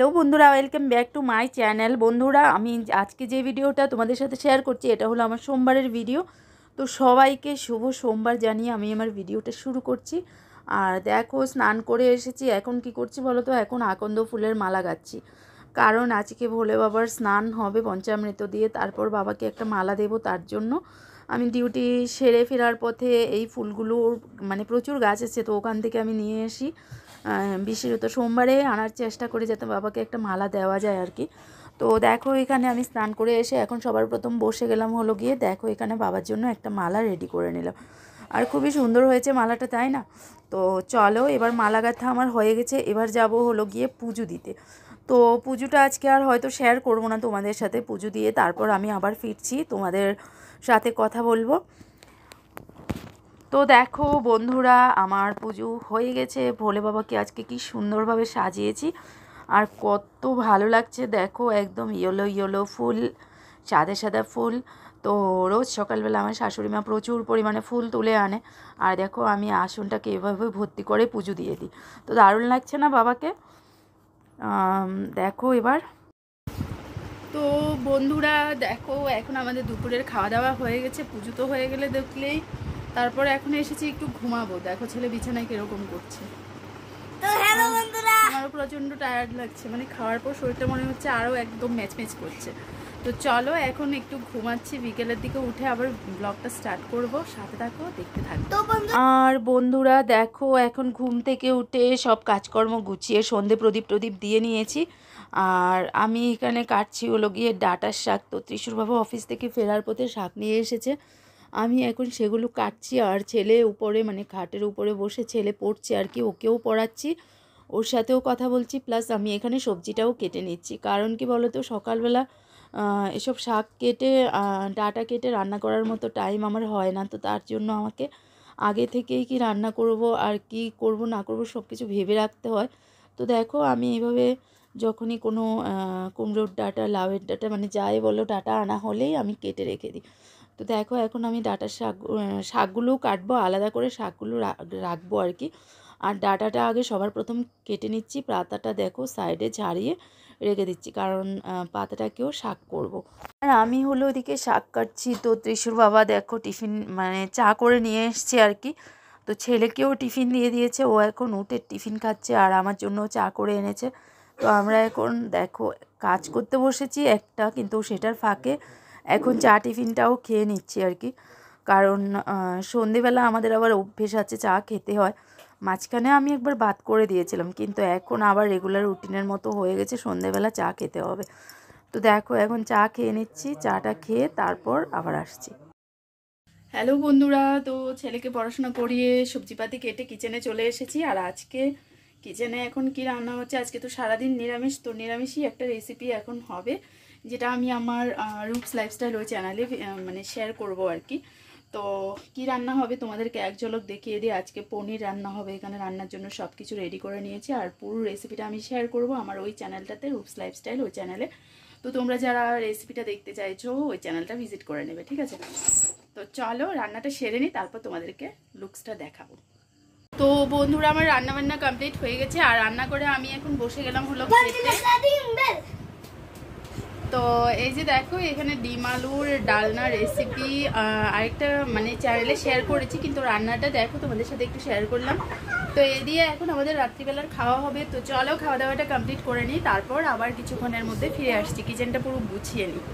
Hello বন্ধুরা, welcome back to my channel. বন্ধুরা, আমি আজকে যে ভিডিওটা তোমাদের সাথে শেয়ার করছি এটা হলো আমার সোমবারের ভিডিও। তো সবাইকে শুভ সোমবার জানিয়ে আমি আমার ভিডিওটা শুরু করছি। আর দেখো, স্নান করে এসেছি। এখন কি করছি বলো তো? এখন আকন্দ ফুলের মালা গাচ্ছি, কারণ আজকে ভোলে বাবার স্নান হবে পঞ্চামৃত দিয়ে, তারপর বাবাকে একটা মালা দেব। তার জন্য আমি ডিউটি সেরে ফেরার পথে এই ফুলগুলো মানে প্রচুর গাছ আছে, তো ওখান থেকে আমি নিয়ে আসি। বিশেষত সোমবারে আনার চেষ্টা করি যাতে বাবাকে একটা মালা দেওয়া যায় আর কি। তো দেখো, এখানে আমি স্নান করে এসে এখন সবার প্রথম বসে গেলাম হলো গিয়ে, দেখো এখানে বাবার জন্য একটা মালা রেডি করে নিলাম। আর খুবই সুন্দর হয়েছে মালাটা, তাই না? তো চলো, এবার মালা গাঁথা আমার হয়ে গেছে। এবার যাব হলো গিয়ে পুজো দিতে। তো পুজোটা আজকে আর হয়তো শেয়ার করবো না তোমাদের সাথে। পুজো দিয়ে তারপর আমি আবার ফিরছি, তোমাদের সাথে কথা বলবো। তো দেখো বন্ধুরা, আমার পুজো হয়ে গেছে। ভোলে বাবাকে আজকে কি সুন্দরভাবে সাজিয়েছি, আর কত ভালো লাগছে দেখো। একদম ইয়েলো ইয়েলো ফুল, সাদা সাদা ফুল। তো রোজ সকালবেলা আমার শাশুড়ি মা প্রচুর পরিমাণে ফুল তুলে আনে, আর দেখো আমি আসনটাকে এভাবে ভর্তি করে পুজো দিয়ে দিই। তো দারুণ লাগছে না বাবাকে? দেখো এবার। তো বন্ধুরা দেখো, এখন আমাদের দুপুরের খাওয়া দাওয়া হয়ে গেছে। পুজো তো হয়ে গেলে দেখলেই, তারপরে এখন এসেছি একটু ঘুমাবো। দেখো ছেলে বিছানায় কিরকম করছে। তো হ্যালো বন্ধুরা, আমারও প্রচণ্ড টায়ার্ড লাগছে, মানে খাওয়ার পর শরীরটা মনে হচ্ছে আরও একদম ম্যাচম্যাচ করছে। তো চলো এখন একটু ঘুমাচ্ছি, বিকেলের দিকে উঠে আবার ব্লগটা স্টার্ট করব। সাথে থাকো, দেখতে থাকো। আর বন্ধুরা দেখো, এখন ঘুম থেকে উঠে সব কাজকর্ম গুছিয়ে সন্ধে প্রদীপ টদীপ দিয়ে নিয়েছি। আর আমি এখানে কাটছি হলো গিয়ে ডাঁটার শাক। তো ত্রিশুরবাবু অফিস থেকে ফেরার পথে শাক নিয়ে এসেছে, আমি এখন সেগুলো কাটছি। আর ছেলে উপরে মানে খাটের উপরে বসে ছেলে পড়ছে আর কি, ওকেও পড়াচ্ছি, ওর সাথেও কথা বলছি, প্লাস আমি এখানে সবজিটাও কেটে নিচ্ছি। কারণ কি বলো তো, সকালবেলা এসব শাক কেটে ডাঁটা কেটে রান্না করার মতো টাইম আমার হয় না। তো তার জন্য আমাকে আগে থেকেই কি রান্না করব আর কি করব না করব সব কিছু ভেবে রাখতে হয়। তো দেখো, আমি এইভাবে যখনই কোনো কুমড়োর ডাঁটা, লাউয়ের ডাঁটা, মানে যাই বলো ডাঁটা আনা হলেই আমি কেটে রেখে দিই। তো দেখো, এখন আমি ডাঁটার শাকগুলোও কাটবো, আলাদা করে শাকগুলো রাখবো আর কি। আর ডাঁটাটা আগে সবার প্রথম কেটে নিচ্ছি, পাতাটা দেখো সাইডে ঝাড়িয়ে রেখে দিচ্ছি, কারণ পাতাটাকেও শাক করব। আর আমি হলো ওদিকে শাক কাটছি। তো ত্রিশুর বাবা দেখো টিফিন মানে চা করে নিয়ে এসছে আর কি। তো ছেলেকেও টিফিন দিয়ে দিয়েছে, ও এখন উঠে টিফিন খাচ্ছে, আর আমার জন্য চা করে এনেছে। তো আমরা এখন দেখো কাজ করতে বসেছি একটা, কিন্তু সেটার ফাঁকে এখন চা টিফিনটাও খেয়ে নিচ্ছি আর কি। কারণ সন্ধেবেলা আমাদের আবার অভ্যেস আছে চা খেতে হয়। মাঝখানে আমি একবার বাদ করে দিয়েছিলাম, কিন্তু এখন আবার রেগুলার রুটিনের মতো হয়ে গেছে, সন্ধেবেলা চা খেতে হবে। তো দেখো এখন চা খেয়ে নিচ্ছি, চাটা খেয়ে তারপর আবার আসছি। হ্যালো বন্ধুরা, তো ছেলেকে পড়াশোনা করিয়ে সবজিপাতি কেটে কিচেনে চলে এসেছি। আর আজকে কিচেনে এখন কি রান্না হচ্ছে, আজকে তো সারাদিন নিরামিষ। তো নিরামিষই একটা রেসিপি এখন হবে, যেটা আমি আমার রূপস লাইফস্টাইল ওই চ্যানেলে মানে শেয়ার করব আর কি। তো কি রান্না হবে তোমাদেরকে এক ঝলক দেখিয়ে দিই। আজকে পনির রান্না হবে। এখানে রান্নার জন্য সব কিছু রেডি করে নিয়েছি, আর পুরো রেসিপিটা আমি শেয়ার করব আমার ওই চ্যানেলটাতে, রূপস লাইফস্টাইল ওই চ্যানেলে। তো তোমরা যারা রেসিপিটা দেখতে চাইছো ওই চ্যানেলটা ভিজিট করে নেবে, ঠিক আছে? তো চলো রান্নাটা সেরে নিই, তারপর তোমাদেরকে লুকসটা দেখাবো। তো বন্ধুরা, আমার রান্নাবান্না কমপ্লিট হয়ে গেছে, আর রান্না করে আমি এখন বসে গেলাম হলো খেতে। তো এই যে দেখো, এখানে ডিম আলুর ডালনা রেসিপি আরেকটা মানে চ্যানেলে শেয়ার করেছি, কিন্তু রান্নাটা দেখো তোমাদের সাথে একটু শেয়ার করলাম। তো এই দিয়ে এখন আমাদের রাত্রিবেলার খাওয়া হবে। তো চলো খাওয়া দাওয়াটা কমপ্লিট করে নিই, তারপর আবার কিছুক্ষণের মধ্যে ফিরে আসছি, কিচেনটা পুরো গুছিয়ে নিই।